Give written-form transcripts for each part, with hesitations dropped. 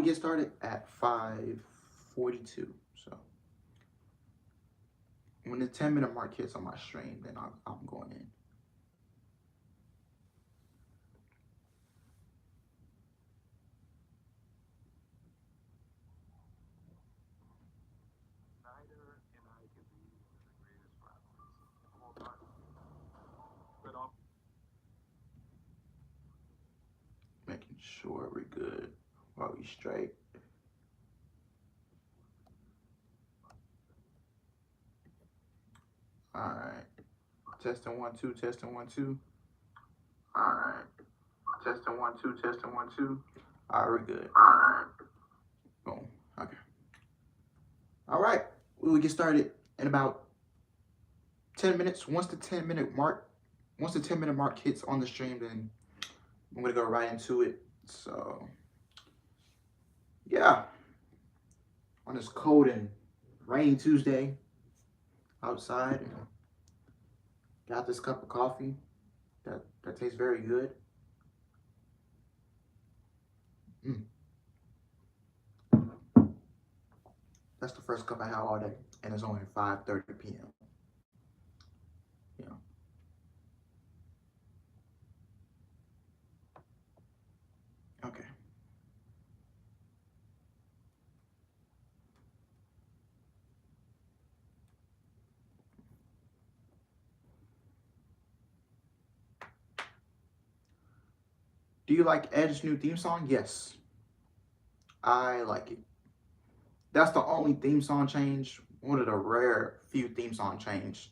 we get started at 5:42. So when the 10-minute mark hits on my stream, then I'm going in. Making sure we're good while we straight. All right. Testing 1 2, testing 1 2. All right. Testing 1 2, testing 1 2. All right, we're good. All right. Boom. Okay. All right. We will get started in about 10 minutes. Once the 10-minute mark hits on the stream, then I'm gonna go right into it. So yeah, on this cold and rainy Tuesday outside, got this cup of coffee that tastes very good. That's the first cup I have all day, and it's only 5:30 p.m. Yeah. Okay. Do you like Edge's new theme song? Yes. I like it. That's the only theme song change, one of the rare few theme song change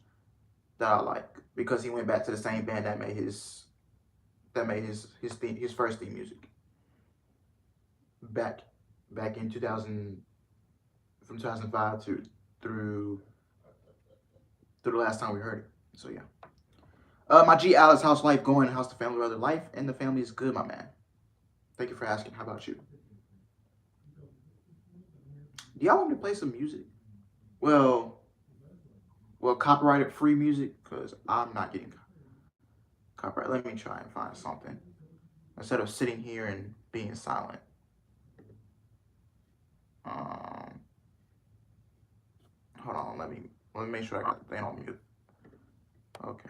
that I like, because he went back to the same band that made his first theme music back in 2000, from 2005 through the last time we heard it. So yeah. My G Alice, how's life going? How's the family, brother? Life and the family is good, my man. Thank you for asking. How about you? Do y'all want me to play some music? Well, copyrighted free music, because I'm not getting copyright. Let me try and find something instead of sitting here and being silent. Hold on. Let me make sure I got the thing on mute. Okay.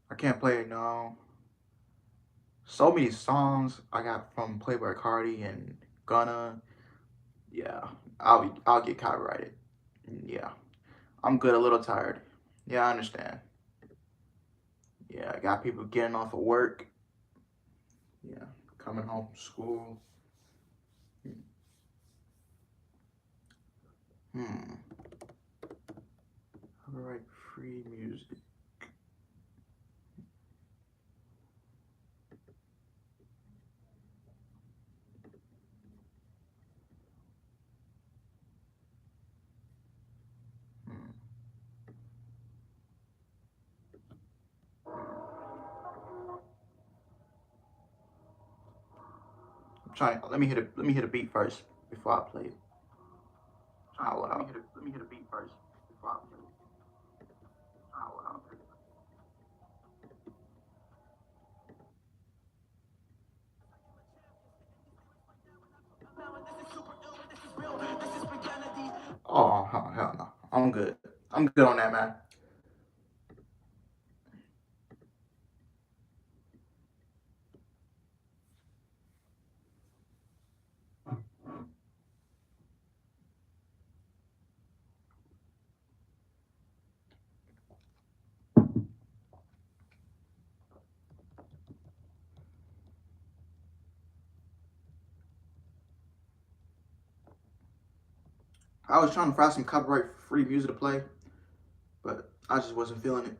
I can't play it now. So many songs I got from Playboi Carti and Gunna. Yeah, I'll get copyrighted. Yeah, I'm good. A little tired. Yeah, I understand. Yeah, I got people getting off of work. Yeah, coming home from school. Copyright free music. I'm trying. Let me hit a beat first before I play it. Out loud. Let me hit a beat first before I play it. Out loud. Oh, hell no. I'm good. I'm good on that, man. I was trying to find some copyright-free music to play, but I just wasn't feeling it.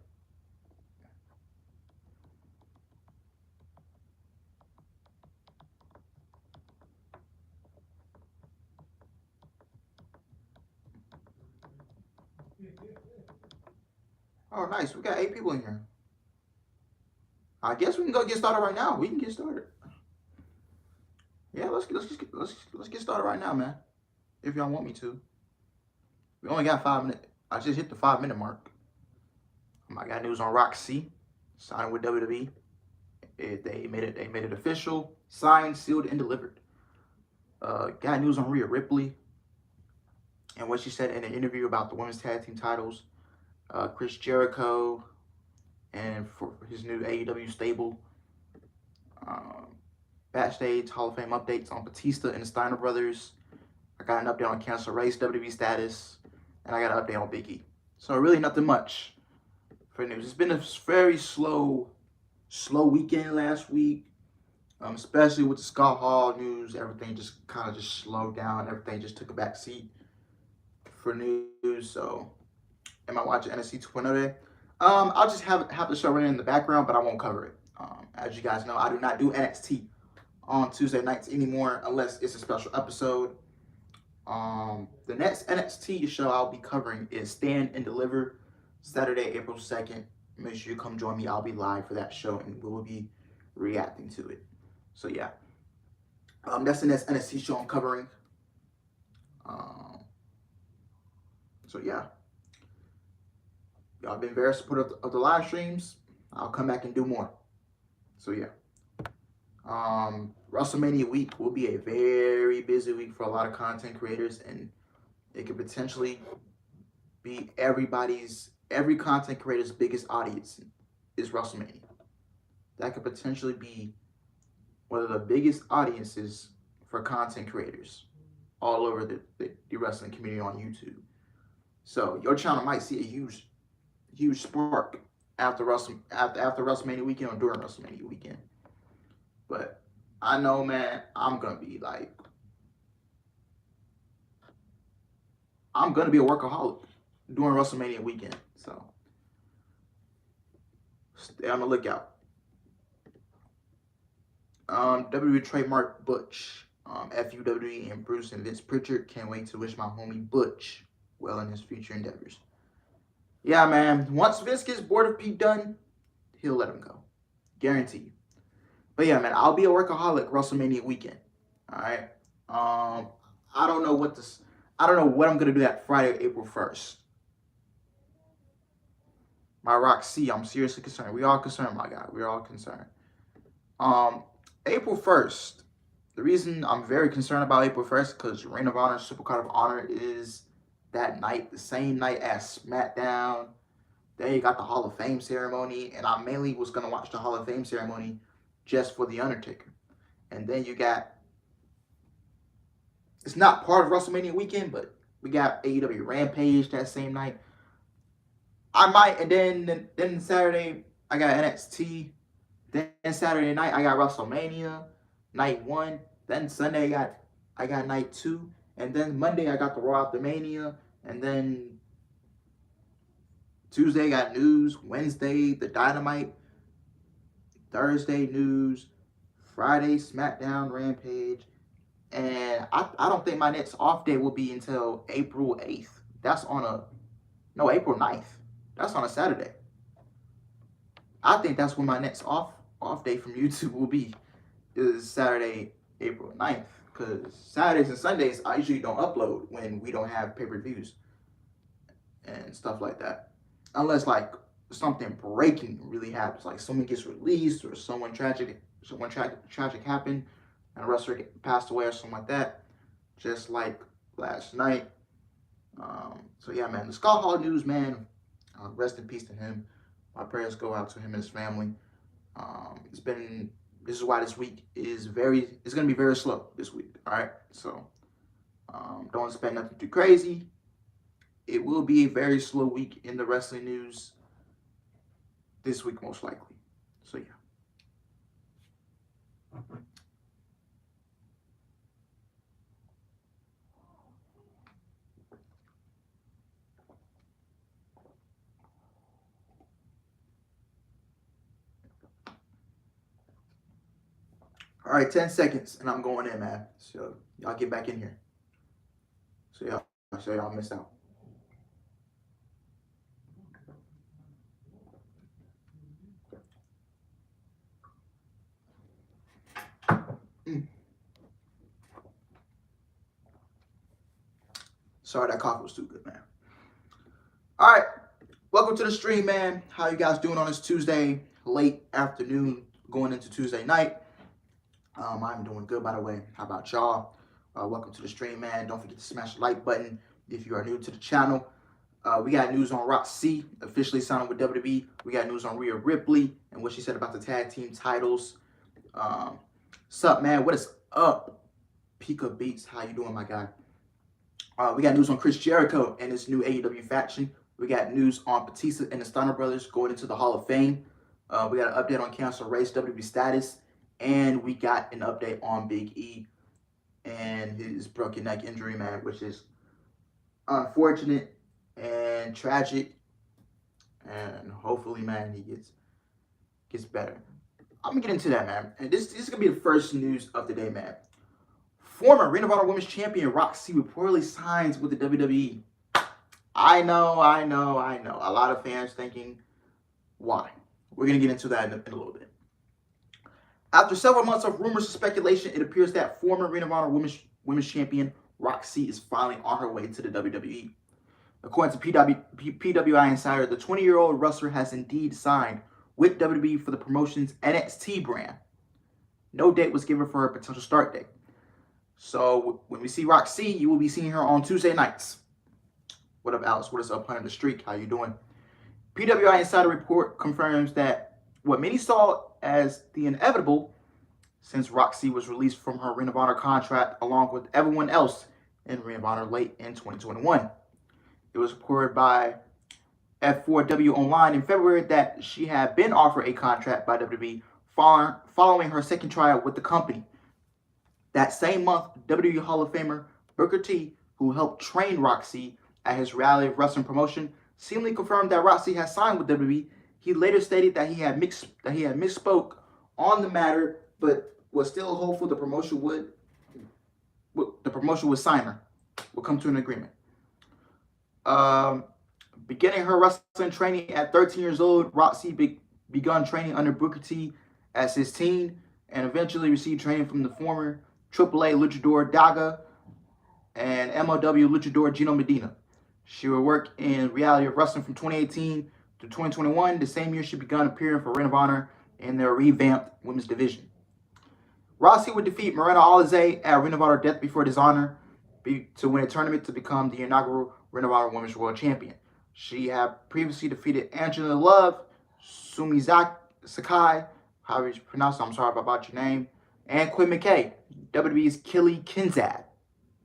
Oh, nice. We got 8 people in here. I guess we can go get started right now. We can get started. Yeah, let's get started right now, man. if y'all want me to. We only got 5 minutes. I just hit the 5-minute mark. I got news on Rok-C signing with WWE. They made it official, signed, sealed, and delivered. Got news on Rhea Ripley and what she said in an interview about the women's tag team titles. Chris Jericho and for his new AEW stable. Backstage Hall of Fame updates on Batista and the Steiner brothers. I got an update on Candice Lerae's WWE status, and I got an update on Big E. So really nothing much for news. It's been a very slow weekend last week, especially with the Scott Hall news. Everything just kind of just slowed down. Everything just took a back seat for news. So, am I watching NXT 2.0 today? I'll just have the show running in the background, but I won't cover it. As you guys know, I do not do NXT on Tuesday nights anymore unless it's a special episode. The next NXT show I'll be covering is Stand and Deliver, Saturday, April 2nd. Make sure you come join me. I'll be live for that show and we will be reacting to it. So yeah, that's the next NXT show I'm covering. So yeah, y'all been very supportive of the live streams. I'll come back and do more. So yeah, WrestleMania week will be a very busy week for a lot of content creators, and it could potentially be every content creator's biggest audience is WrestleMania. That could potentially be one of the biggest audiences for content creators all over the wrestling community on YouTube. So your channel might see a huge spark after WrestleMania weekend or during WrestleMania weekend. But I know, man, I'm gonna be a workaholic during WrestleMania weekend. So stay on the lookout. WWE trademark Butch. FUWE and Bruce and Vince Pritchard can't wait to wish my homie Butch well in his future endeavors. Yeah, man. Once Vince gets bored of Pete Dunne, he'll let him go. Guarantee you. But yeah, man, I'll be a workaholic WrestleMania weekend. All right. I don't know what I'm gonna do that Friday, April 1st. My Rok-C, I'm seriously concerned. We all concerned, my guy. We're all concerned. April 1st. The reason I'm very concerned about April 1st because Ring of Honor, Supercard of Honor is that night, the same night as SmackDown. Then you got the Hall of Fame ceremony, and I mainly was gonna watch the Hall of Fame ceremony just for The Undertaker. And then you got, it's not part of WrestleMania weekend, but we got AEW Rampage that same night. I might, and then Saturday, I got NXT. Then Saturday night, I got WrestleMania, night 1. Then Sunday, I got night 2. And then Monday, I got the Raw After Mania. And then Tuesday, I got news. Wednesday, the Dynamite. Thursday, news. Friday, SmackDown, Rampage. And I don't think my next off day will be until April 8th. That's on April 9th. That's on a Saturday. I think that's when my next off day from YouTube will be, is Saturday, April 9th. Because Saturdays and Sundays, I usually don't upload when we don't have pay-per-views and stuff like that. Unless, like, something breaking really happens. Like, someone gets released or someone tragic happened and a wrestler passed away or something like that. Just like last night. So, yeah, man. The Scott Hall news, man. Rest in peace to him. My prayers go out to him and his family. This is why this week it's going to be very slow this week, all right? So, don't expect nothing too crazy. It will be a very slow week in the wrestling news this week, most likely. So, yeah. All right, 10 seconds, and I'm going in, man. So, y'all get back in here. So, y'all missed out. Sorry, that coffee was too good, man. All right. Welcome to the stream, man. How you guys doing on this Tuesday, late afternoon, going into Tuesday night? I'm doing good, by the way. How about y'all? Welcome to the stream, man. Don't forget to smash the like button if you are new to the channel. We got news on Rok-C officially signing with WWE. We got news on Rhea Ripley and what she said about the tag team titles. Sup, man? What is up? Pika Beats, how you doing, my guy? We got news on Chris Jericho and his new AEW faction. We got news on Batista and the Steiner brothers going into the Hall of Fame. We got an update on Candice Lerae's WWE status. And we got an update on Big E and his broken neck injury, man, which is unfortunate and tragic. And hopefully, man, he gets better. I'm going to get into that, man. And this is going to be the first news of the day, man. Former Ring of Honor Women's Champion Rok-C reportedly signs with the WWE. I know. A lot of fans thinking, why? We're going to get into that in a little bit. After several months of rumors and speculation, it appears that former Ring of Honor Women's Champion Rok-C is finally on her way to the WWE. According to PWI Insider, the 20-year-old wrestler has indeed signed with WWE for the promotion's NXT brand. No date was given for her potential start date. So when we see Rok-C, you will be seeing her on Tuesday nights. What up, Alice? What is up, Hunter the Streak? How you doing? PWI Insider report confirms that what many saw as the inevitable, since Rok-C was released from her Ring of Honor contract along with everyone else in Ring of Honor late in 2021. It was reported by F4W Online in February that she had been offered a contract by WWE following her second tryout with the company. That same month, WWE Hall of Famer Booker T, who helped train Rok-C at his Reality of Wrestling promotion, seemingly confirmed that Rok-C has signed with WWE. He later stated that he had misspoke on the matter, but was still hopeful the promotion would sign her. Would come to an agreement. Beginning her wrestling training at 13 years old, Rok-C begun training under Booker T at 16 and eventually received training from the former AAA luchador Daga and MLW luchador Gino Medina. She would work in Reality of Wrestling from 2018 to 2021, the same year she began appearing for Ring of Honor in their revamped women's division. Roxy would defeat Miranda Alizé at Ring of Honor Death Before Dishonor to win a tournament to become the inaugural Ring of Honor Women's World Champion. She had previously defeated Angela Love, Sumi Sakai, however you pronounce it, I'm sorry about your name, and Quinn McKay, WWE's Killy Kinzad,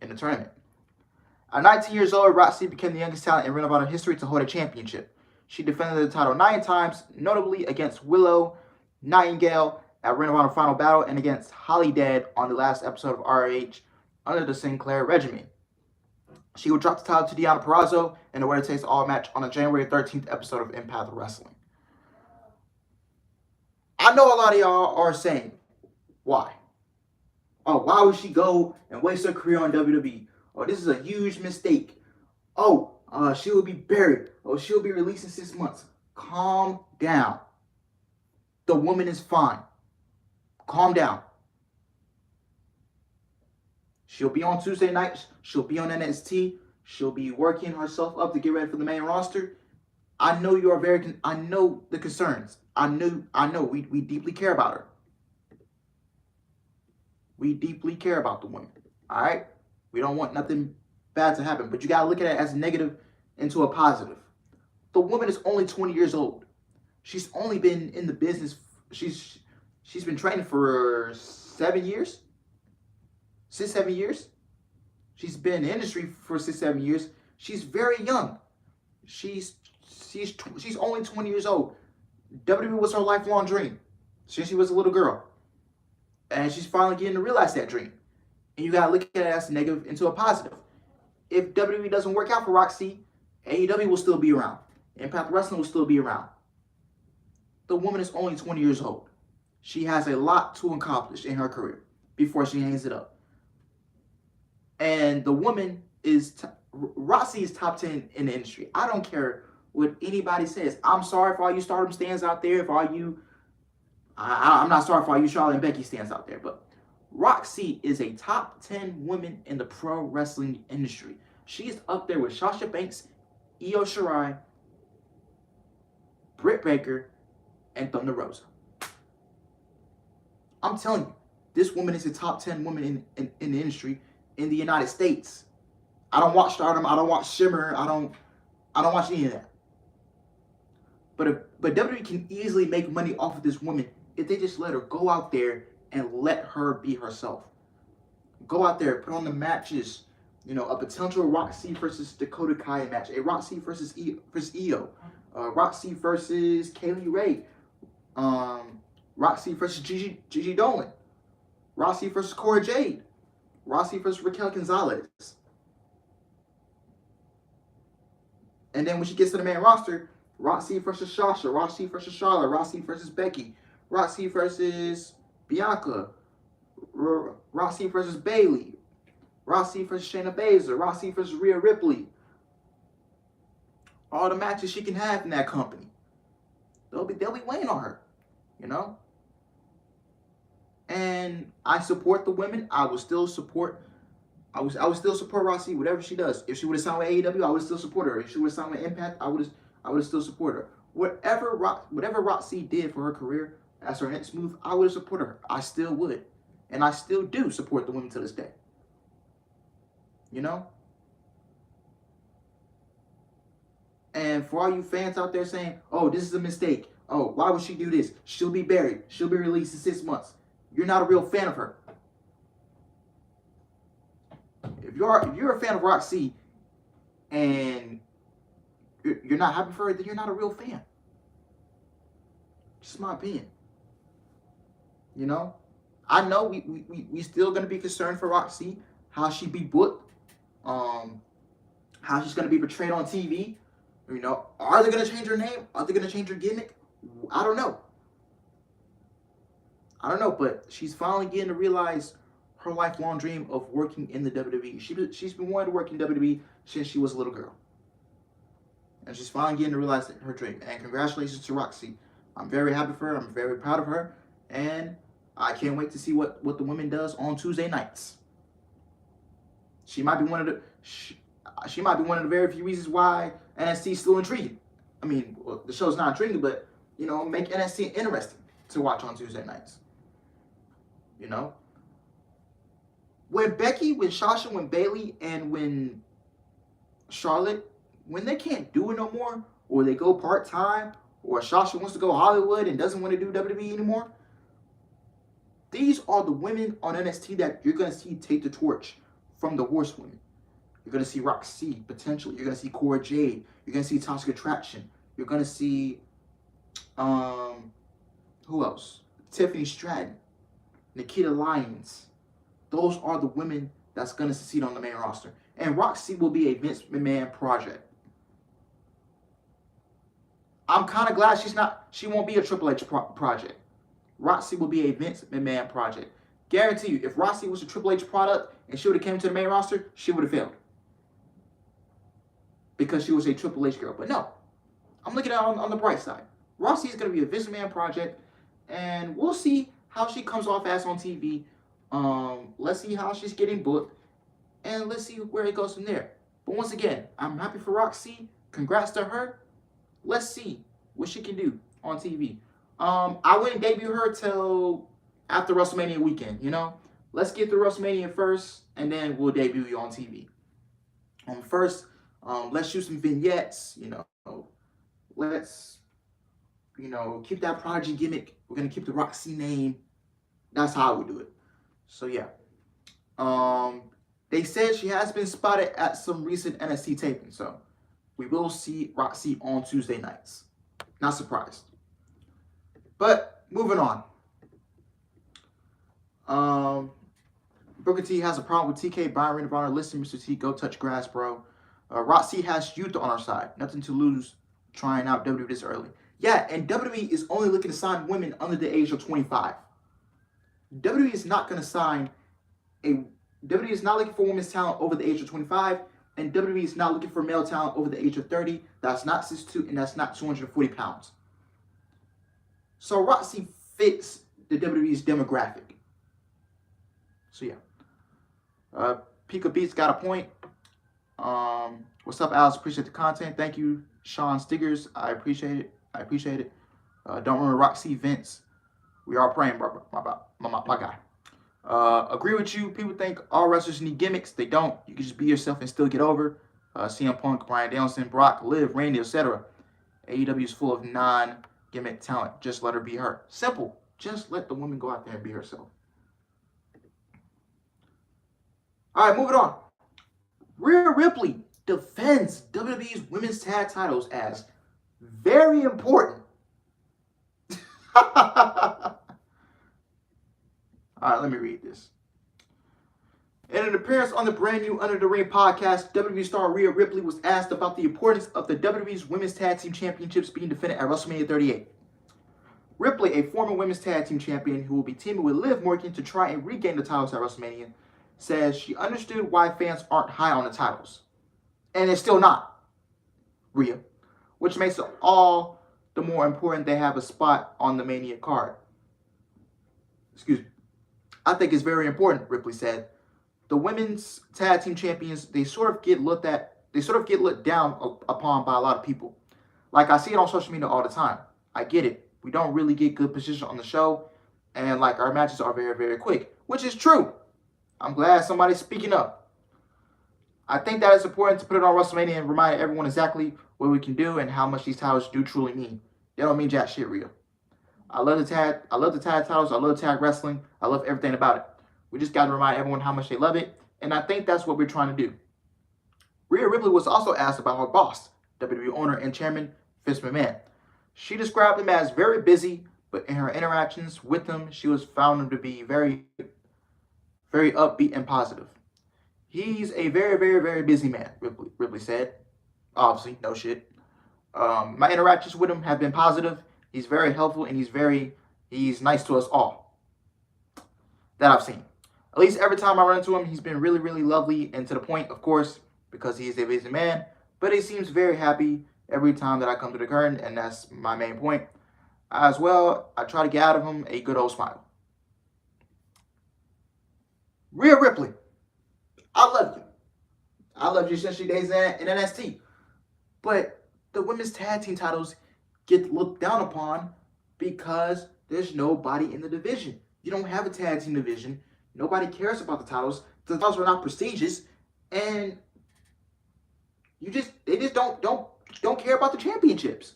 in the tournament. At 19 years old, Roxy became the youngest talent in Ring of Honor history to hold a championship. She defended the title 9 times, notably against Willow Nightingale at Ring of Honor Final Battle and against Holly Dead on the last episode of ROH under the Sinclair regimen. She would drop the title to Deonna Purrazzo in the Winner Takes All match on the January 13th episode of Impact Wrestling. I know a lot of y'all are saying, why? Oh, why would she go and waste her career on WWE? Oh, this is a huge mistake. Oh, she will be buried. Oh, she'll be released in 6 months. Calm down. The woman is fine. Calm down. She'll be on Tuesday nights. She'll be on NXT. She'll be working herself up to get ready for the main roster. I know you are I know the concerns. I know. We deeply care about her. We deeply care about the woman. All right? We don't want nothing bad to happen, but you got to look at it as a negative into a positive. The woman is only 20 years old. She's only been in the business. She's been training for 7 years. 6-7 years. She's been in the industry for 6-7 years. She's very young. She's only 20 years old. WWE was her lifelong dream since she was a little girl. And she's finally getting to realize that dream. And you got to look at it as a negative into a positive. If WWE doesn't work out for Rok-C, AEW will still be around. Impact Wrestling will still be around. The woman is only 20 years old. She has a lot to accomplish in her career before she hangs it up. And the woman is, Rok-C is top 10 in the industry. I don't care what anybody says. I'm sorry for all you Stardom stands out there, for all you, I'm not sorry for all you Charlotte and Becky stands out there, but Rok-C is a top 10 woman in the pro wrestling industry. She is up there with Sasha Banks, Io Shirai, Britt Baker, and Thunder Rosa. I'm telling you, this woman is a top 10 woman in the industry in the United States. I don't watch Stardom. I don't watch Shimmer. I don't watch any of that. But WWE can easily make money off of this woman if they just let her go out there and let her be herself. Go out there, put on the matches. You know, a potential Rok-C versus Dakota Kai match, a Rok-C versus Io, Rok-C versus Kaylee Ray, Roxy versus Gigi Dolan, Roxy versus Cora Jade, Roxy versus Raquel Gonzalez. And then when she gets to the main roster, Roxy versus Sasha, Roxy versus Charlotte, Roxy versus Becky, Roxy versus Bianca, Roxy versus Bayley, Roxy versus Shayna Baszler, Roxy versus Rhea Ripley. All the matches she can have in that company. They'll be weighing on her, you know? And I support the women. I would still support still support Roxy, whatever she does. If she would have signed with AEW, I would still support her. If she would have signed with Impact, I would have still support her. Whatever Roxy did for her career as her next move, I would have supported her. I still would. And I still do support the women to this day. You know? And for all you fans out there saying, oh, this is a mistake. Oh, why would she do this? She'll be buried. She'll be released in 6 months. You're not a real fan of her. If you're a fan of Rok-C and you're not happy for her, then you're not a real fan. Just my opinion. You know? I know we still going to be concerned for Rok-C, how she be booked, how she's going to be portrayed on TV. You know, are they going to change her name? Are they going to change her gimmick? I don't know. But she's finally getting to realize her lifelong dream of working in the WWE. She's been wanting to work in WWE since she was a little girl. And she's finally getting to realize her dream. And congratulations to Roxy. I'm very happy for her. I'm very proud of her. And I can't wait to see what the woman does on Tuesday nights. She might be one of the very few reasons why NXT is still intriguing. I mean, well, the show's not intriguing, but, you know, make NXT interesting to watch on Tuesday nights. You know? When Becky, when Sasha, when Bayley, and when Charlotte, when they can't do it no more, or they go part-time, or Sasha wants to go Hollywood and doesn't want to do WWE anymore, these are the women on NXT that you're going to see take the torch from the horsewomen. You're going to see Rok-C, potentially. You're going to see Cora Jade. You're going to see Toxic Attraction. You're going to see, who else? Tiffany Stratton, Nikita Lyons. Those are the women that's going to succeed on the main roster. And Rok-C will be a Vince McMahon project. I'm kind of glad she won't be a Triple H project. Rok-C will be a Vince McMahon project. Guarantee you, if Rok-C was a Triple H product and she would have came to the main roster, she would have failed. Because she was a Triple H girl. But no, I'm looking at it on the bright side. Rok-C is going to be a Vince McMahon project, and we'll see how she comes off as on TV. Let's see how she's getting booked, and let's see where it goes from there. But once again, I'm happy for Rok-C. Congrats to her. Let's see what she can do on TV. I wouldn't debut her till after WrestleMania weekend, you know? Let's get through WrestleMania first, and then we'll debut you on TV. First, let's shoot some vignettes, you know. Let's, you know, keep that Prodigy gimmick. We're going to keep the Rok-C name. That's how we do it. So, yeah. They said she has been spotted at some recent NXT taping, so we will see Rok-C on Tuesday nights. Not surprised. But, moving on. Booker T has a problem with TK. Byron Ring of Honor. Listen, Mr. T, go touch grass, bro. Roxy has youth on our side. Nothing to lose trying out WWE this early. Yeah, and WWE is only looking to sign women under the age of 25. WWE is not going to sign WWE is not looking for women's talent over the age of 25, and WWE is not looking for male talent over the age of 30. That's not 6'2", and that's not 240 pounds. So Roxy fits the WWE's demographic. So yeah. Pika Beats got a point. What's up, Alice? Appreciate the content. Thank you, Sean Stiggers. I appreciate it. Don't remember Rok-C, Vince. We are praying, bro. My guy. Agree with you. People think all wrestlers need gimmicks. They don't. You can just be yourself and still get over. CM Punk, Bryan Danielson, Brock, Liv, Randy, etc. AEW is full of non-gimmick talent. Just let her be her. Simple. Just let the woman go out there and be herself. All right, moving on. Rhea Ripley defends WWE's women's tag titles as very important. All right, let me read this. In an appearance on the brand new Under the Ring podcast, WWE star Rhea Ripley was asked about the importance of the WWE's Women's Tag Team Championships being defended at WrestleMania 38. Ripley, a former Women's Tag Team Champion who will be teaming with Liv Morgan to try and regain the titles at WrestleMania, says she understood why fans aren't high on the titles. And it's still not, Rhea, which makes it all the more important they have a spot on the Mania card. Excuse me. I think it's very important, Ripley said. The women's tag team champions, they sort of get looked down upon by a lot of people. Like, I see it on social media all the time. I get it. We don't really get good position on the show, and like our matches are very, very quick, which is true. I'm glad somebody's speaking up. I think that it's important to put it on WrestleMania and remind everyone exactly what we can do and how much these titles do truly mean. They don't mean jack shit, Rhea. I love the tag titles. I love tag wrestling. I love everything about it. We just got to remind everyone how much they love it, and I think that's what we're trying to do. Rhea Ripley was also asked about her boss, WWE owner and chairman Vince McMahon. She described him as very busy, but in her interactions with him, she was found him to be very, very upbeat and positive. He's a very, very, very busy man, Ripley said. Obviously, no shit. My interactions with him have been positive. He's very helpful, and he's nice to us all. That I've seen. At least every time I run into him, he's been really, really lovely and to the point, of course, because he is a busy man. But he seems very happy every time that I come to the curtain, and that's my main point. As well, I try to get out of him a good old smile. Rhea Ripley, I love you. I loved you since your days in NXT. But the women's tag team titles get looked down upon because there's nobody in the division. You don't have a tag team division. Nobody cares about the titles. The titles are not prestigious, and they just don't care about the championships.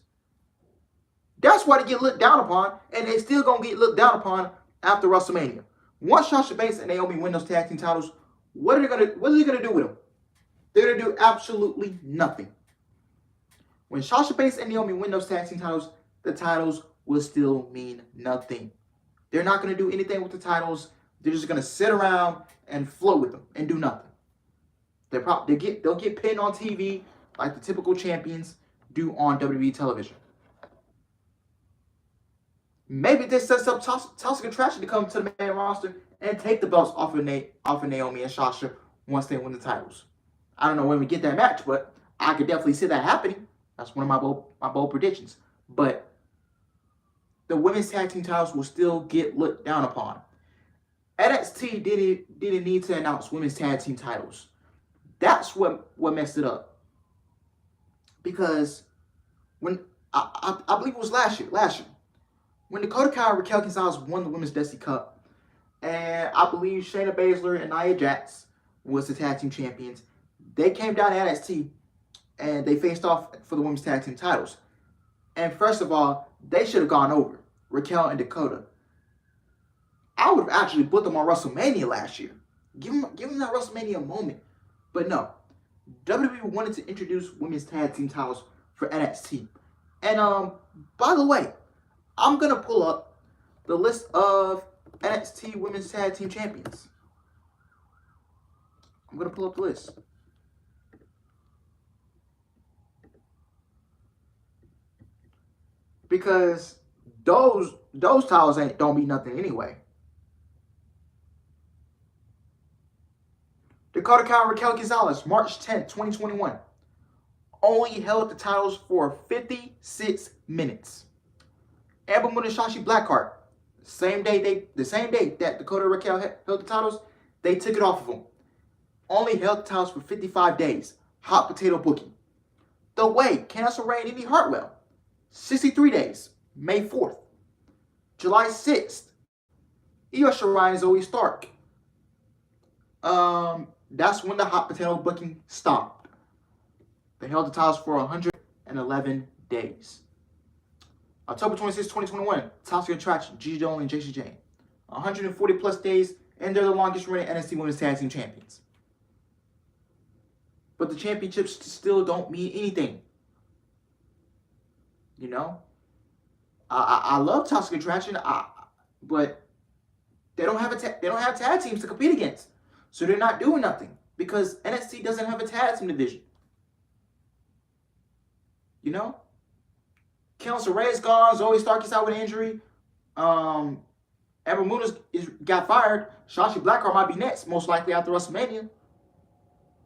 That's why they get looked down upon, and they still gonna get looked down upon after WrestleMania. Once Sasha Banks and Naomi win those tag team titles, what are they gonna do with them? They're gonna do absolutely nothing. When Sasha Banks and Naomi win those tag team titles, the titles will still mean nothing. They're not gonna do anything with the titles. They're just gonna sit around and float with them and do nothing. They'll get pinned on TV like the typical champions do on WWE television. Maybe this sets up Tasha and Trash to come to the main roster and take the belts off of Naomi and Sasha once they win the titles. I don't know when we get that match, but I could definitely see that happening. That's one of my bold predictions. But the women's tag team titles will still get looked down upon. NXT didn't need to announce women's tag team titles. That's what messed it up. Because when I believe it was last year, when Dakota Kai and Raquel Gonzalez won the Women's Destiny Cup, and I believe Shayna Baszler and Nia Jax was the tag team champions, they came down to NXT and they faced off for the women's tag team titles. And first of all, they should have gone over, Raquel and Dakota. I would have actually put them on WrestleMania last year. Give them that WrestleMania moment. But no, WWE wanted to introduce women's tag team titles for NXT. And by the way, I'm going to pull up the list of NXT women's tag team champions. I'm going to pull up the list. Because those titles don't mean nothing anyway. Dakota Kai and Raquel Gonzalez, March 10th, 2021. Only held the titles for 56 minutes. Amber Moon and Shotzi Blackheart, the same day that Dakota and Raquel held the titles, they took it off of them. Only held the titles for 55 days. hot potato booking. The Way, Candice Lerae and Indy Hartwell. 63 days, May 4th. July 6th, Io Shirai and Zoe Stark. That's when the hot potato booking stopped. They held the titles for 111 days. October 26, 2021, Toxic Attraction, Gigi Dolan and Jacy Jayne. 140 plus days, and they're the longest reigning NXT Women's Tag Team Champions. But the championships still don't mean anything. You know? I love Toxic Attraction, but they don't have tag teams to compete against. So they're not doing nothing because NXT doesn't have a tag team division. You know? Candice LeRae is gone. Zoe Stark is out with an injury. Ember Moon got fired. Shotzi Blackheart might be next, most likely after WrestleMania.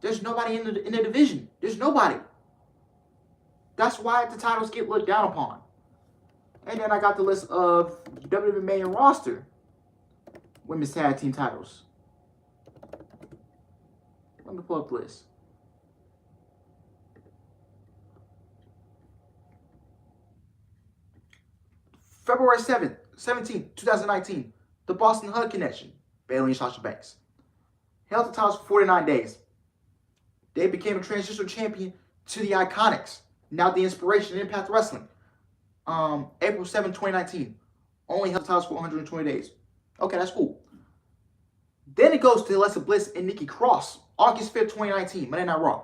There's nobody in the division. There's nobody. That's why the titles get looked down upon. And then I got the list of WWE main roster women's tag team titles. Let me pull up the list. February 17th, 2019, the Boston Hug Connection, Bayley and Sasha Banks. Held the titles for 49 days. They became a transitional champion to the Iconics, now the Inspiration in Impact Wrestling. April 7, 2019. Only held the titles for 120 days. Okay, that's cool. Then it goes to Alexa Bliss and Nikki Cross, August 5th, 2019, Monday Night Raw.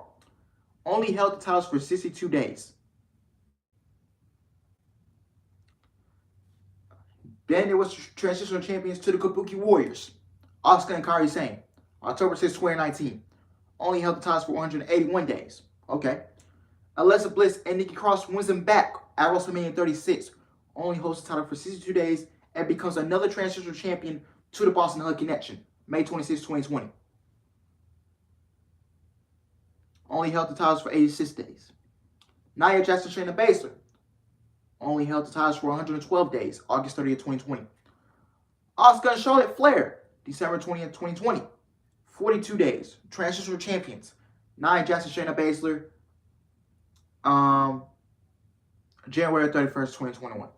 Only held the titles for 62 days. Then there was transitional champions to the Kabuki Warriors, Asuka and Kairi Sane, October 6, 2019. Only held the titles for 181 days. Okay. Alexa Bliss and Nikki Cross wins them back at WrestleMania 36. Only holds the title for 62 days and becomes another transitional champion to the Boston Hug Connection, May 26, 2020. Only held the titles for 86 days. Nia Jax and Shayna Baszler only held the titles for 112 days, August 30th, 2020. Asuka and Charlotte Flair, December 20th, 2020. 42 days, transitional champions. Nia Jax and Shayna Baszler, January 31st, 2021.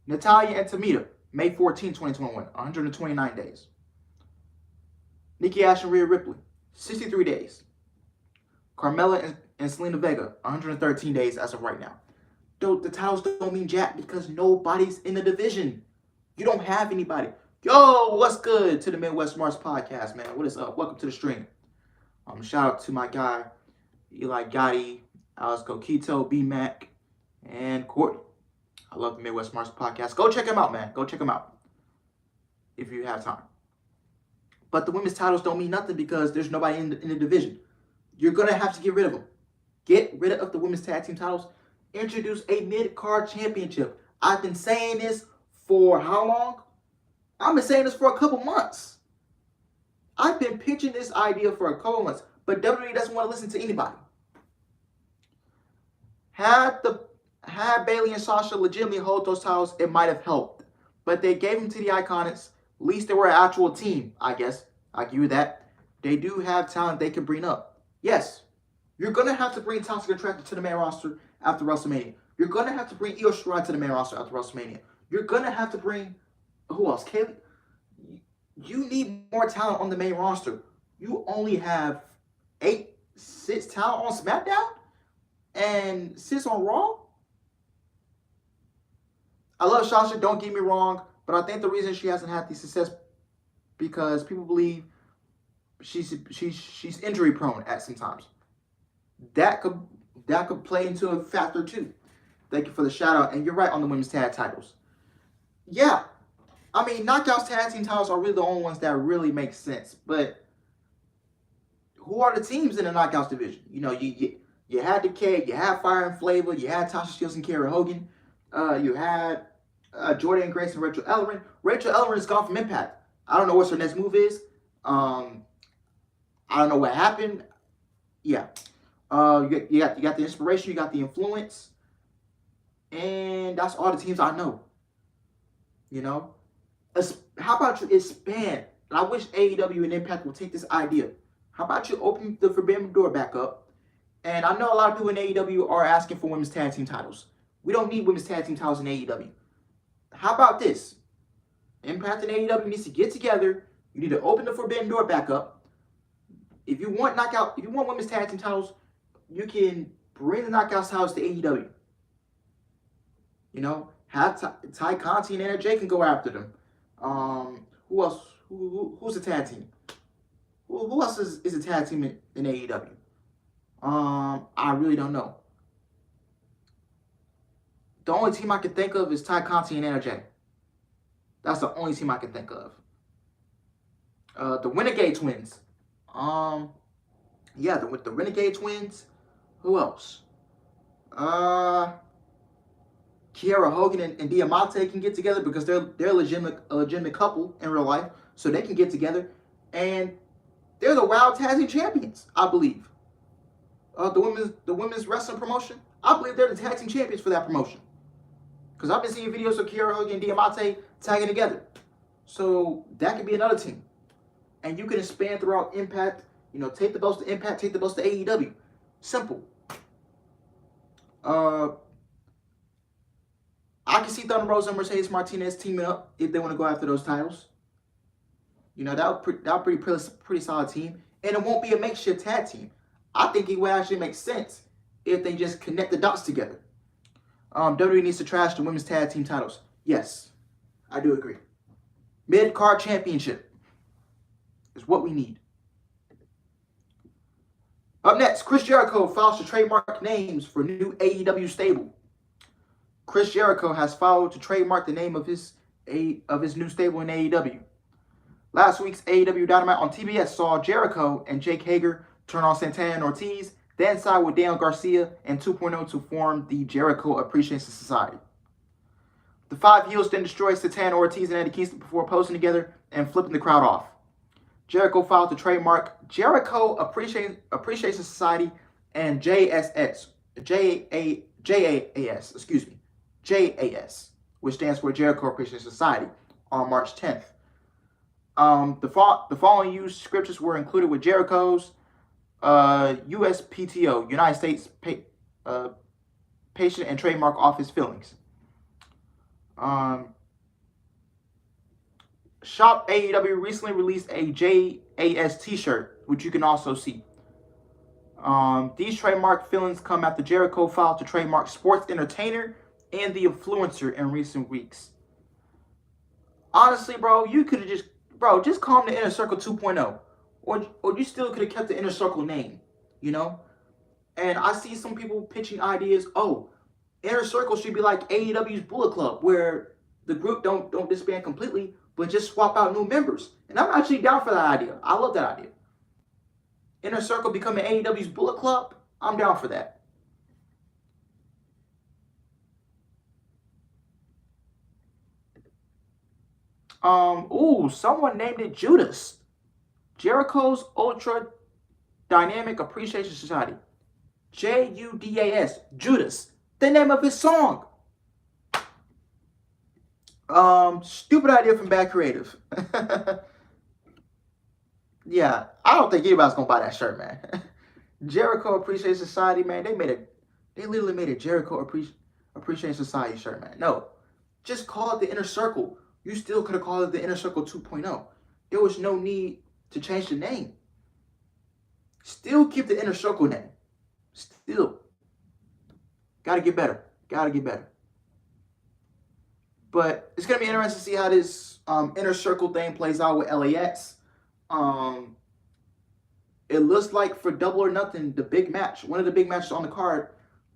Natalya and Tamina, May 14, 2021, 129 days. Nikki Ash and Rhea Ripley, 63 days. Carmella and Selena Vega, 113 days as of right now. The titles don't mean jack because nobody's in the division. You don't have anybody. Yo, what's good to the Midwest Mars podcast, man? What is up? Welcome to the stream. Shout out to my guy, Eli Gotti, Alex Coquito, B-Mac, and Courtney. I love the Midwest Mars podcast. Go check him out, man. Go check him out if you have time. But the women's titles don't mean nothing because there's nobody in the division. You're going to have to get rid of them. Get rid of the women's tag team titles. Introduce a mid-card championship. I've been saying this for how long? I've been saying this for a couple months. I've been pitching this idea for a couple months, but WWE doesn't want to listen to anybody. Had Bayley and Sasha legitimately hold those titles, it might have helped. But they gave them to the Iconics. At least they were an actual team, I guess. I give you that. They do have talent they can bring up. Yes, you're going to have to bring Toxic Attraction to the main roster after WrestleMania. You're going to have to bring Io Shirai to the main roster after WrestleMania. You're going to have to bring, who else? Kaylee? You need more talent on the main roster. You only have 6 talent on SmackDown and 6 on Raw. I love Sasha, don't get me wrong, but I think the reason she hasn't had the success because people believe she's injury prone at some times. That could play into a factor too. Thank you for the shout out, and you're right on the women's tag titles. Yeah, I mean Knockouts tag team titles are really the only ones that really make sense. But who are the teams in the Knockouts division? You know, you had Decay, you had Fire and Flavor, you had Tasha Steelz and Kiera Hogan, you had Jordan Grace and Rachel Ellering. Rachel Ellering is gone from Impact. I don't know what her next move is. I don't know what happened. Yeah. You got the Inspiration, you got the Influence. And that's all the teams I know. You know? How about you expand? And I wish AEW and Impact will take this idea. How about you open the Forbidden Door back up? And I know a lot of people in AEW are asking for women's tag team titles. We don't need women's tag team titles in AEW. How about this? Impact and AEW needs to get together. You need to open the Forbidden Door back up. If you want women's tag team titles, you can bring the Knockouts titles to AEW. You know, have Ty Conti and NRJ can go after them. Who else? Who's a tag team? Who else is a tag team in AEW? I really don't know. The only team I can think of is Ty Conti and NRJ. That's the only team I can think of. The Renegade Twins. Yeah, the Renegade Twins. Who else? Kiera Hogan and Diamante can get together because they're a legitimate couple in real life, so they can get together, and they're the Wild Tag Team Champions, I believe. The women's wrestling promotion, I believe they're the tag team champions for that promotion. Because I've been seeing videos of Kiera Hogan and Diamante tagging together, so that could be another team, and you can expand throughout Impact. You know, take the belts to Impact, take the belts to AEW. Simple. I can see Thunder Rosa and Mercedes Martinez teaming up if they want to go after those titles. You know, that would be pretty solid team. And it won't be a makeshift tag team. I think it would actually make sense if they just connect the dots together. WWE needs to trash the women's tag team titles. Yes, I do agree. Mid-card championship is what we need. Up next, Chris Jericho files to trademark names for new AEW stable. Chris Jericho has filed to trademark the name of his new stable in AEW. Last week's AEW Dynamite on TBS saw Jericho and Jake Hager turn on Santana and Ortiz, then side with Daniel Garcia and 2.0 to form the Jericho Appreciation Society. The five heels then destroyed Santana, Ortiz, and Eddie Kingston before posing together and flipping the crowd off. Jericho filed to trademark Jericho Appreciation Society and JAS, which stands for Jericho Appreciation Society, on March 10th. The following used scriptures were included with Jericho's USPTO, United States Patent and Trademark Office fillings. Shop AEW recently released a JAS t-shirt, which you can also see. These trademark fillings come after Jericho filed to trademark sports entertainer and the influencer in recent weeks. Honestly, bro, you could have just call him the Inner Circle 2.0. Or you still could have kept the Inner Circle name, you know? And I see some people pitching ideas, Inner Circle should be like AEW's Bullet Club, where the group don't disband completely, but just swap out new members. And I'm actually down for that idea. I love that idea. Inner Circle becoming AEW's Bullet Club, I'm down for that. Someone named it Judas. Jericho's Ultra Dynamic Appreciation Society. JUDAS. Judas. The name of his song. Stupid idea from Bad Creative. Yeah, I don't think anybody's gonna buy that shirt, man. Jericho Appreciation Society, man, they literally made a Jericho Appreciation Society shirt, man. No, just call it the Inner Circle. You still could have called it the Inner Circle 2.0. There was no need to change the name. Still keep the Inner Circle name. Still. Gotta get better. But it's going to be interesting to see how this Inner Circle thing plays out with LAX. It looks like for Double or Nothing, the big match, one of the big matches on the card,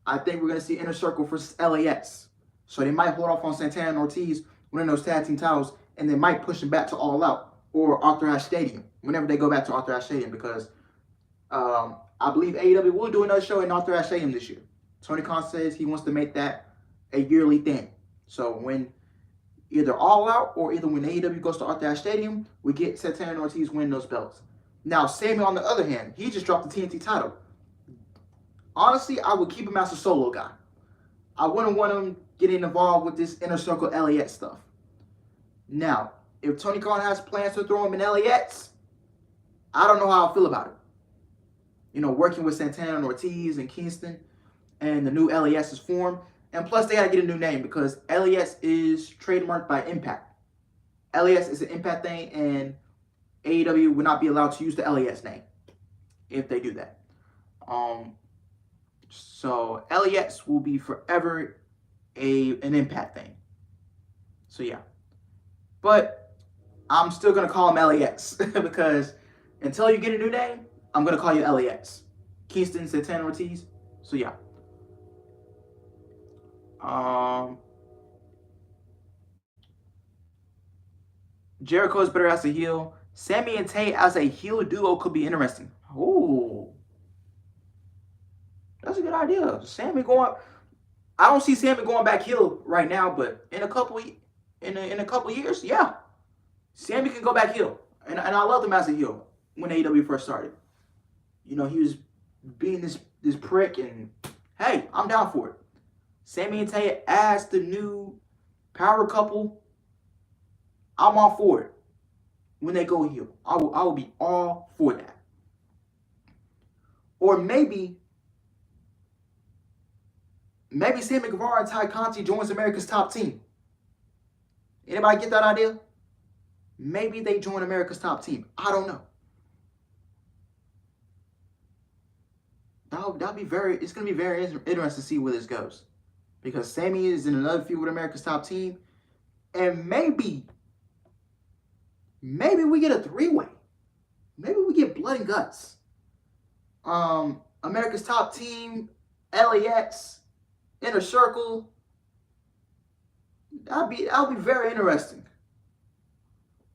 I think we're going to see Inner Circle versus LAX. So they might hold off on Santana and Ortiz winning those tag team titles, and they might push them back to All Out or Arthur Ashe Stadium whenever they go back to Arthur Ashe Stadium, because I believe AEW will do another show in Arthur Ashe Stadium this year. Tony Khan says he wants to make that a yearly thing. So when either All Out or either when AEW goes to Arthur Ashe Stadium, we get Santana and Ortiz winning those belts. Now, Sammy, on the other hand, he just dropped the TNT title. Honestly, I would keep him as a solo guy. I wouldn't want him getting involved with this Inner Circle LAX stuff. Now, if Tony Khan has plans to throw him in LAX, I don't know how I feel about it. working with Santana and Ortiz and Kingston, and the new LAS is formed. And plus, they got to get a new name because LAS is trademarked by Impact. LAS is an Impact thing, and AEW would not be allowed to use the LAS name if they do that. So LAS will be forever an Impact thing. So yeah. But I'm still going to call him LAS because until you get a new name, I'm going to call you LAS. Kingston, Santana, Ortiz. So yeah. Jericho is better as a heel. Sammy and Tay as a heel duo could be interesting. Ooh. That's a good idea. Sammy going... I don't see Sammy going back heel right now, but in a couple years, yeah. Sammy can go back heel. And I loved him as a heel when AEW first started. He was being this prick, and hey, I'm down for it. Sammy and Tay as the new power couple, I'm all for it. When they go heel, I will be all for that. Or maybe Sammy Guevara and Ty Conti joins America's Top Team. Anybody get that idea? Maybe they join America's Top Team. I don't know. That'll be it's going to be very interesting to see where this goes. Because Sammy is in another feud with America's Top Team. And maybe we get a three-way. Maybe we get Blood and Guts. America's Top Team, LAX, Inner Circle. That'll be very interesting.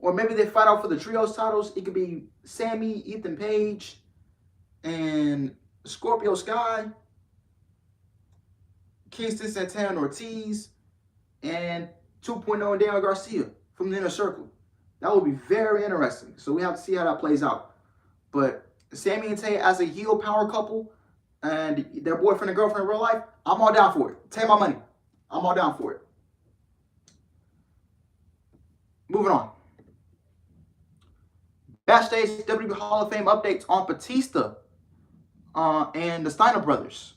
Or maybe they fight out for the trios titles. It could be Sammy, Ethan Page, and Scorpio Sky, Kingston, Santana, Ortiz, and 2.0 and Daniel Garcia from the Inner Circle. That would be very interesting. So we have to see how that plays out. But Sammy and Tay as a heel power couple and their boyfriend and girlfriend in real life, I'm all down for it. Take my money. I'm all down for it. Moving on. Backstage WWE Hall of Fame updates on Batista and the Steiner brothers.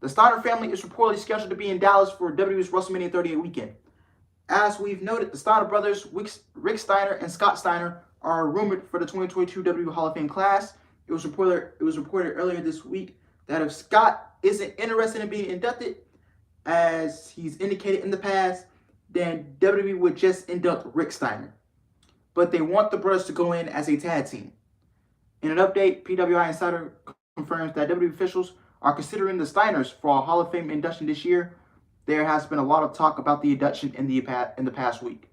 The Steiner family is reportedly scheduled to be in Dallas for WWE's WrestleMania 38 weekend. As we've noted, the Steiner brothers, Rick Steiner and Scott Steiner, are rumored for the 2022 WWE Hall of Fame class. It was reported earlier this week that if Scott isn't interested in being inducted, as he's indicated in the past, then WWE would just induct Rick Steiner. But they want the brothers to go in as a tag team. In an update, PWI Insider confirms that WWE officials are considering the Steiners for a Hall of Fame induction this year. There has been a lot of talk about the induction in the past week.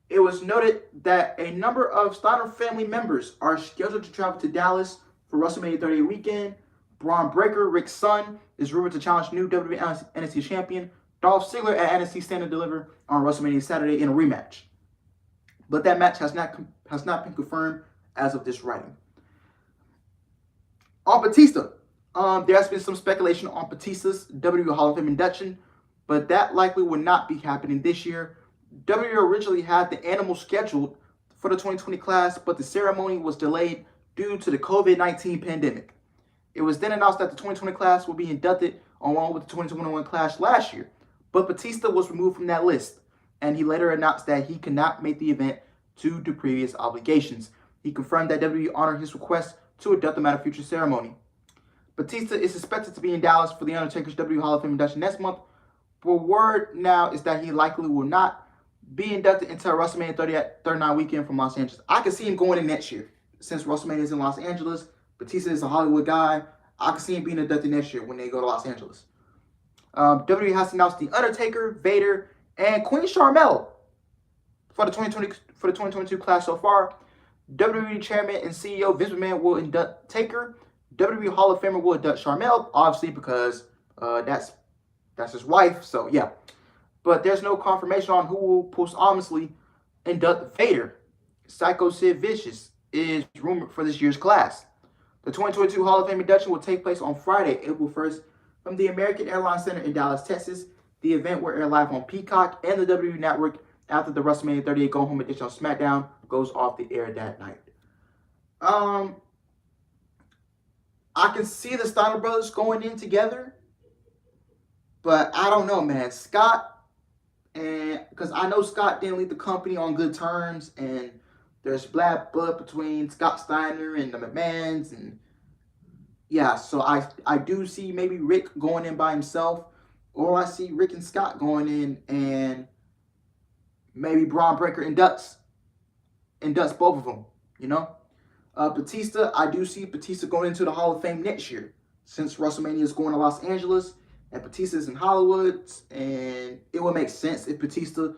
It was noted that a number of Steiner family members are scheduled to travel to Dallas for WrestleMania 38 weekend. Braun Breaker, Rick's son, is rumored to challenge new WWE NXT champion Dolph Ziggler at NXT Stand and Deliver on WrestleMania Saturday in a rematch. But that match has not been confirmed as of this writing. On Batista, there has been some speculation on Batista's WWE Hall of Fame induction, but that likely would not be happening this year. WWE originally had the animal scheduled for the 2020 class, but the ceremony was delayed due to the COVID-19 pandemic. It was then announced that the 2020 class will be inducted along with the 2021 class last year, but Batista was removed from that list, and he later announced that he could not make the event due to previous obligations. He confirmed that WWE honored his request to induct him at a future ceremony. Batista is expected to be in Dallas for The Undertaker's WWE Hall of Fame induction next month, but word now is that he likely will not be inducted until WrestleMania 39 weekend from Los Angeles. I can see him going in next year. Since WrestleMania is in Los Angeles, Batista is a Hollywood guy. I can see him being inducted next year when they go to Los Angeles. WWE has announced The Undertaker, Vader, and Queen Sharmell for the 2022 class so far. WWE Chairman and CEO Vince McMahon will induct Taker. WWE Hall of Famer will induct Sharmell, obviously because that's his wife. So yeah, but there's no confirmation on who will posthumously induct Vader. Psycho Sid Vicious is rumored for this year's class. The 2022 Hall of Fame induction will take place on Friday, April 1st, from the American Airlines Center in Dallas, Texas. The event will air live on Peacock and the WWE Network after the WrestleMania 38 Go Home edition of SmackDown goes off the air that night. I can see the Steiner brothers going in together, but I don't know, man. Scott, and because I know Scott didn't leave the company on good terms, and there's bad blood between Scott Steiner and the McMahons, and yeah, so I do see maybe Rick going in by himself, or I see Rick and Scott going in, and maybe Braun Breaker inducts both of them, you know. Batista, I do see Batista going into the Hall of Fame next year, since WrestleMania is going to Los Angeles and Batista is in Hollywood, and it would make sense if Batista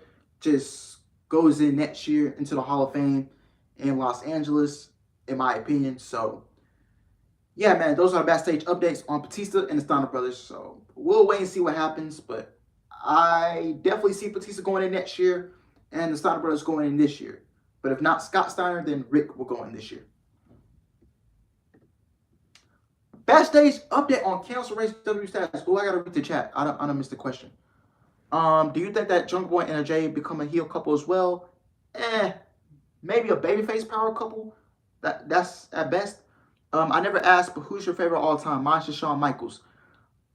just goes in next year into the Hall of Fame in Los Angeles, in my opinion. So yeah, man, those are the backstage updates on Batista and the Steiner brothers. So we'll wait and see what happens, but I definitely see Batista going in next year and the Steiner brothers going in this year. But if not Scott Steiner, then Rick will go in this year. Backstage update on Candice Lerae's WWE status. Oh, I gotta read the chat. I don't miss the question. Do you think that Jungle Boy and Jay become a heel couple as well? Maybe a babyface power couple. That's at best. I never asked, but who's your favorite all time? Mine's just Shawn Michaels.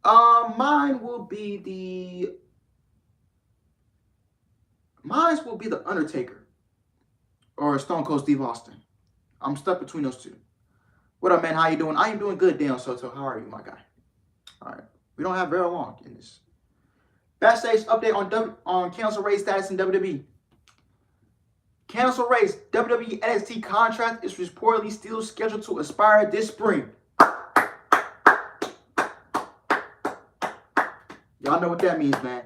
Mine will be the Undertaker or Stone Cold Steve Austin. I'm stuck between those two. What up, man? How you doing? I am doing good, Daniel Soto. How are you, my guy? All right. We don't have very long in this. Backstage update on Candice Lerae's status in WWE. Candice Lerae's WWE NXT contract is reportedly still scheduled to expire this spring. Y'all know what that means, man.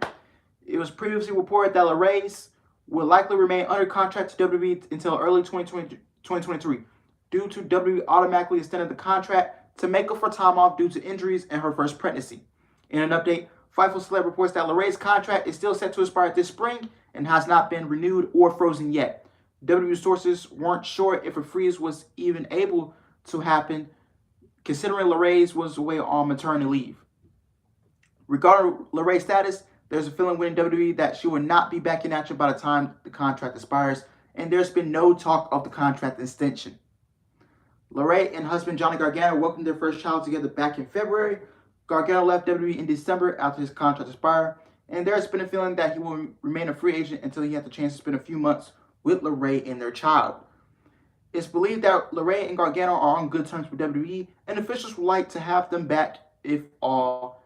It was previously reported that Lerae's will likely remain under contract to WWE until early 2023 due to WWE automatically extending the contract to make up for time off due to injuries and her first pregnancy. In an update, Fightful Celeb reports that Lerae's contract is still set to expire this spring and has not been renewed or frozen yet. WWE sources weren't sure if a freeze was even able to happen, considering Lerae's was away on maternity leave. Regarding Lerae's status, there's a feeling within WWE that she will not be back in action by the time the contract expires, and there's been no talk of the contract extension. Lerae and husband Johnny Gargano welcomed their first child together back in February. Gargano left WWE in December after his contract expired, and there's been a feeling that he will remain a free agent until he has the chance to spend a few months with Lerae and their child. It's believed that Lerae and Gargano are on good terms with WWE, and officials would like to have them back if at all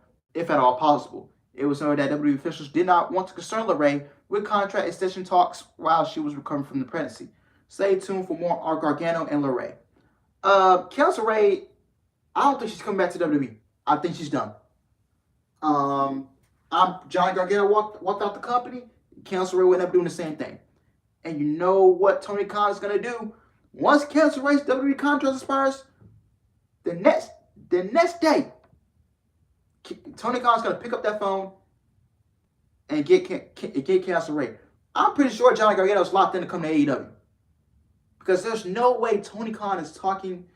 possible. It was noted that WWE officials did not want to concern Lerae with contract extension talks while she was recovering from the pregnancy. Stay tuned for more on Gargano and Lerae. Candice Lerae, I don't think she's coming back to WWE. I think she's done. Johnny Gargano walked out the company. Candice Lerae would end up doing the same thing. And you know what Tony Khan is going to do? Once Candice Lerae's WWE contract expires, the next day, Tony Khan is going to pick up that phone and get Candice Lerae. I'm pretty sure Johnny Gargano is locked in to come to AEW. Because there's no way Tony Khan is talking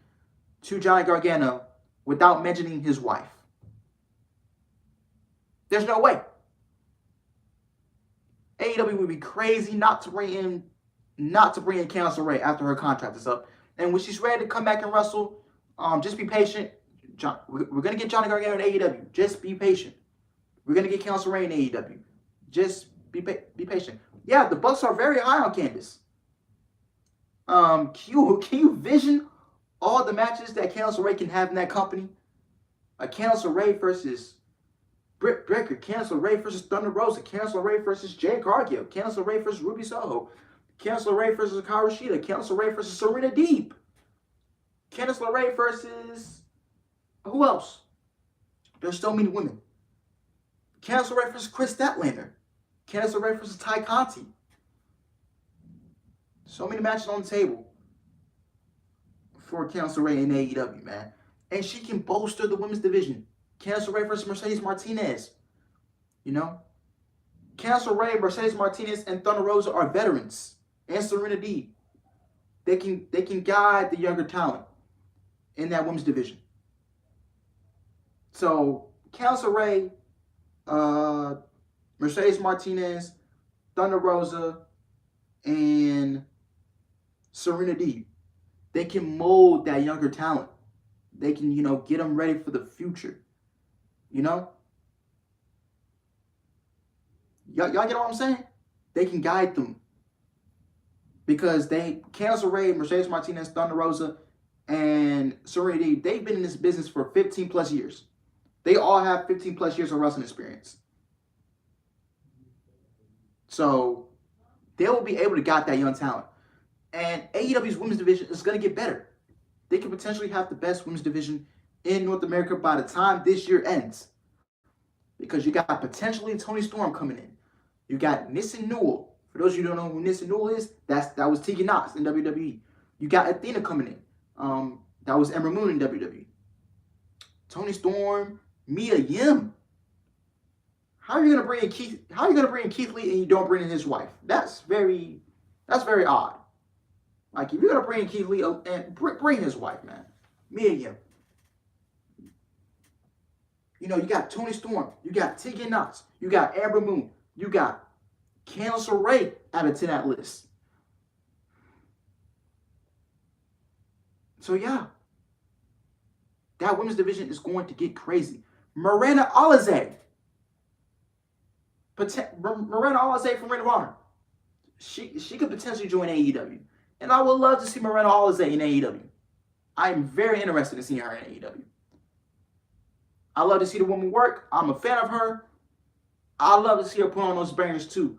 to Johnny Gargano without mentioning his wife. There's no way. AEW would be crazy not to bring in Candice Lerae after her contract is up. And when she's ready to come back and wrestle, just be patient. We're going to get Johnny Gargano in AEW. Just be patient. We're going to get Candice Lerae in AEW. Just be patient. Yeah, the Bucks are very high on Candice. Can you vision all the matches that Candice Lerae can have in that company? Candice Lerae versus Britt Baker, Candice Lerae versus Thunder Rosa, Candice Lerae versus Jade Cargill, Candice Lerae versus Ruby Soho, Candice Lerae versus Hikaru Shida, Candice Lerae versus Serena Deeb, Candice Lerae versus who else? There's so many women. Candice Lerae versus Chris Statlander, Candice Lerae versus Ty Conti. So many matches on the table for Candice Lerae in AEW, man. And she can bolster the women's division. Candice Lerae versus Mercedes Martinez. You know? Candice Lerae, Mercedes Martinez, and Thunder Rosa are veterans. And Serena Deeb. They can guide the younger talent in that women's division. So, Candice Lerae, Mercedes Martinez, Thunder Rosa, and Serena Deeb. They can mold that younger talent. you know, get them ready for the future. You know? Y'all get what I'm saying? They can guide them. Because Candice Lerae, Mercedes Martinez, Thunder Rosa, and Serenity, they've been in this business for 15 plus years. They all have 15 plus years of wrestling experience. So they will be able to guide that young talent. And AEW's women's division is going to get better. They could potentially have the best women's division in North America by the time this year ends. Because you got potentially Toni Storm coming in. You got Nissen Newell. For those of you who don't know who Nissen Newell is, that was Tegan Knox in WWE. You got Athena coming in. That was Ember Moon in WWE. Toni Storm, Mia Yim. How are you gonna bring in Keith Lee and you don't bring in his wife? That's very odd. Like, if you're gonna bring in Keith Lee and bring his wife, man. Mia Yim. You know, you got Toni Storm, you got Tegan Knox, you got Ember Moon, you got Candice Lerae added to that list. So yeah, that women's division is going to get crazy. Miranda Alizé. Miranda Alizé from Ring of Honor. She could potentially join AEW. And I would love to see Miranda Alizé in AEW. I'm very interested in seeing her in AEW. I love to see the woman work. I'm a fan of her. I love to see her put on those bangers too.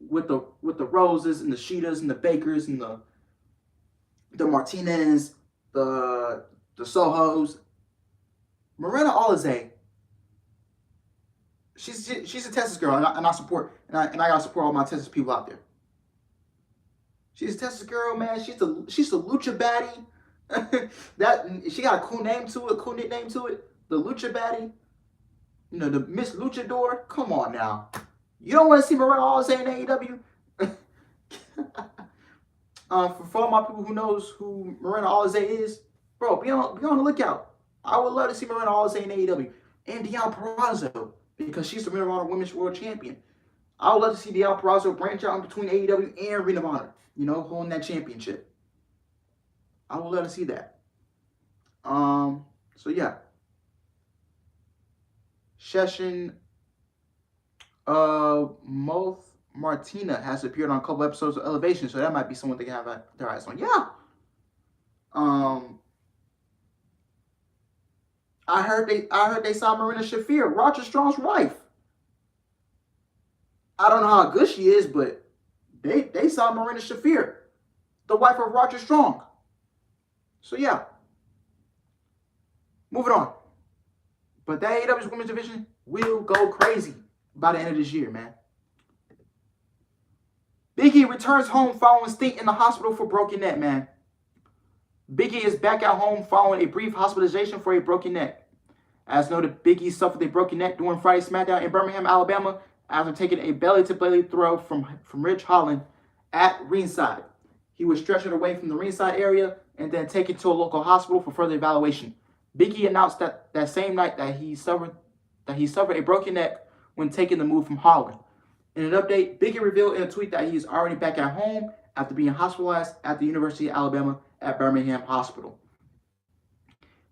With the Roses and the Sheetas and the Bakers and the Martinez, the Sohos. Miranda Alizé, she's a Texas girl, and I support, and I gotta support all my Texas people out there. She's a Texas girl, man. She's a lucha baddie. She got a cool name to it, cool nickname to it. The lucha baddie. You know, the Miss Luchador. Come on now. You don't want to see Miranda Alizé in AEW? For all my people who knows who Miranda Alizé is, bro, be on the lookout. I would love to see Miranda Alizé in AEW. And Deonna Purrazzo, because she's the Ring of Honor Women's World Champion. I would love to see Deonna Purrazzo branch out in between AEW and Ring of Honor. You know, holding that championship. I would love to see that. So yeah. Session Moth Martina has appeared on a couple episodes of Elevation, so that might be someone they can have their eyes on. Yeah. I heard they saw Marina Shafir, Roger Strong's wife. I don't know how good she is, but they saw Marina Shafir, the wife of Roger Strong. So yeah. Moving on. But the AEW's women's division will go crazy by the end of this year, man. Big E returns home following stint in the hospital for broken neck, man. Big E is back at home following a brief hospitalization for a broken neck. As noted, Big E suffered a broken neck during Friday's SmackDown in Birmingham, Alabama, after taking a belly-to-belly throw from Rich Holland at ringside. He was stretchered away from the ringside area and then taken to a local hospital for further evaluation. Big E announced that same night that he suffered a broken neck when taking the move from Holland. In an update, Big E revealed in a tweet that he is already back at home after being hospitalized at the University of Alabama at Birmingham Hospital.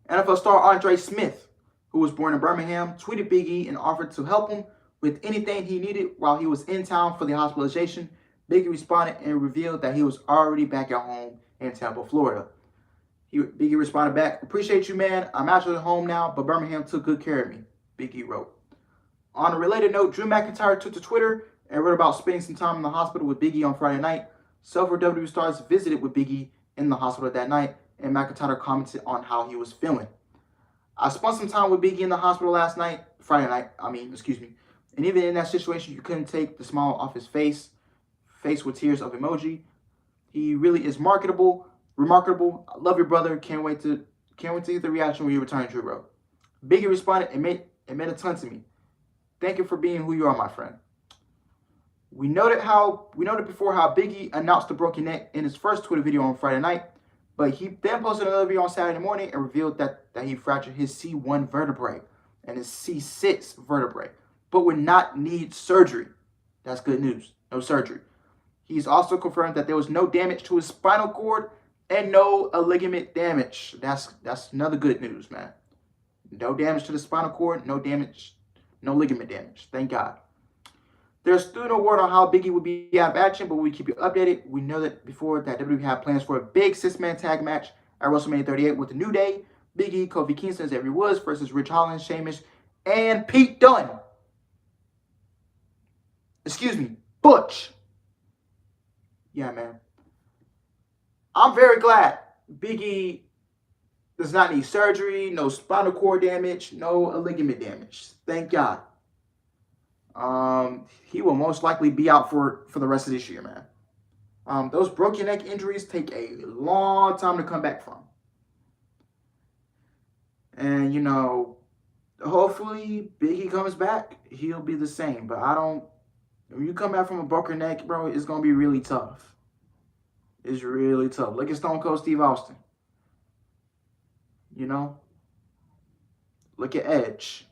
NFL star Andre Smith, who was born in Birmingham, tweeted Big E and offered to help him with anything he needed while he was in town for the hospitalization. Big E responded and revealed that he was already back at home in Tampa, Florida. Big E responded back, "Appreciate you, man. I'm actually home now, but Birmingham took good care of me," Big E wrote. On a related note, Drew McIntyre took to Twitter and wrote about spending some time in the hospital with Big E on Friday night. Several WWE stars visited with Big E in the hospital that night, and McIntyre commented on how he was feeling. "I spent some time with Big E in the hospital Friday night, and even in that situation, you couldn't take the smile off his face with tears of emoji. He really is remarkable. I love your brother. Can't wait to get the reaction when you return," Drew wrote. Big E responded, "It meant a ton to me. Thank you for being who you are, my friend." We noted before how Big E announced the broken neck in his first Twitter video on Friday night, but he then posted another video on Saturday morning and revealed that he fractured his C1 vertebrae and his C6 vertebrae, but would not need surgery. That's good news. No surgery. He's also confirmed that there was no damage to his spinal cord and no ligament damage. That's another good news, man. No damage to the spinal cord, no damage, no ligament damage. Thank God. There's still no word on how Big E will be out of action, but we keep you updated. We know that before that WWE had plans for a big 6-man tag match at WrestleMania 38 with the New Day, Big E, Kofi Kingston, Xavier Woods versus Rich Holland, Sheamus, and Pete Dunne. Excuse me, Butch. Yeah, man. I'm very glad Big E does not need surgery, no spinal cord damage, no ligament damage. Thank God. He will most likely be out for the rest of this year, man. Those broken neck injuries take a long time to come back from. And, you know, hopefully Big E comes back, he'll be the same. But when you come back from a broken neck, bro, it's going to be really tough. It's really tough. Look at Stone Cold Steve Austin. You know? Look at Edge.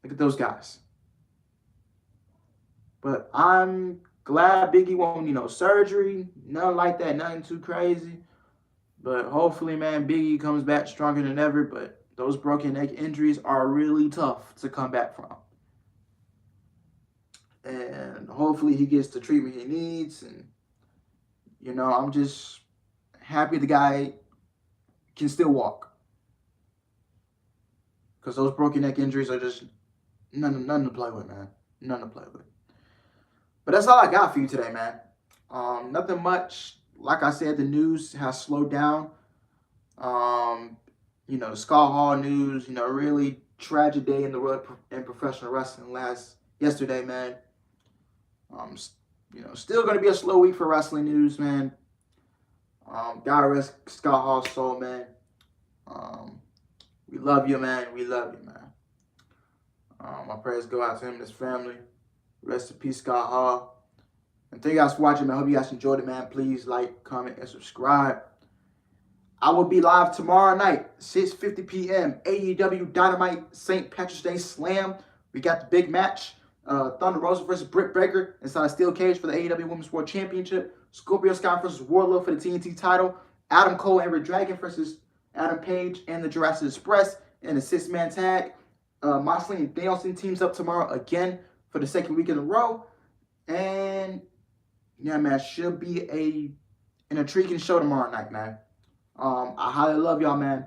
Look at those guys. But I'm glad Big E won't need no surgery. Nothing like that. Nothing too crazy. But hopefully, man, Big E comes back stronger than ever. But those broken neck injuries are really tough to come back from. And hopefully he gets the treatment he needs. And, you know, I'm just happy the guy can still walk. Because those broken neck injuries are just nothing to play with, man. Nothing to play with. But that's all I got for you today, man. Nothing much. Like I said, the news has slowed down. You know, the Scott Hall news, you know, really tragic day in the world in professional wrestling yesterday, man. You know, still going to be a slow week for wrestling news, man. God rest Scott Hall's soul, man. We love you, man. We love you, man. My prayers go out to him and his family. Rest in peace, Scott Hall. And thank you guys for watching, man. I hope you guys enjoyed it, man. Please like, comment, and subscribe. I will be live tomorrow night, 6:50 p.m. AEW Dynamite St. Patrick's Day Slam. We got the big match. Thunder Rosa versus Britt Baker inside a steel cage for the AEW Women's World Championship. Scorpio Sky versus Wardlow for the TNT title. Adam Cole and Red Dragon versus Adam Page and the Jurassic Express in a 6-man tag. Moxley and Danielson teams up tomorrow again for the second week in a row. And, yeah, man, should be an intriguing show tomorrow night, man. I highly love y'all, man.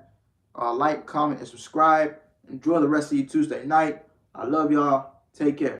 Like, comment, and subscribe. Enjoy the rest of your Tuesday night. I love y'all. Take care.